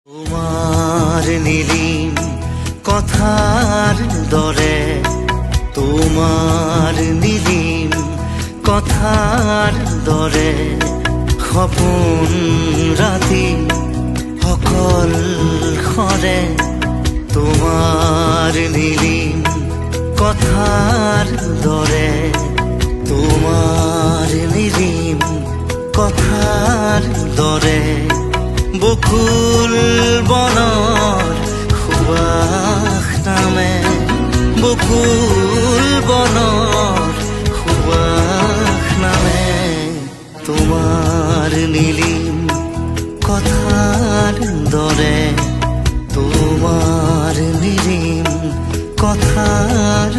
তোমাৰ নীলিম কথাৰ দৰে, তোমাৰ নীলিম কথাৰ দৰে, সপোন ৰাতি অকল খৰে। তোমাৰ নীলিম কথাৰ দৰে, তোমাৰ নীলিম কথাৰ দৰে, বকুল বনৰ সুবাস নামে, বকুল বনৰ সুবাস নামে। তোমাৰ নীলিম কথাৰ দৰে, তোমাৰ নীলিম কথাৰ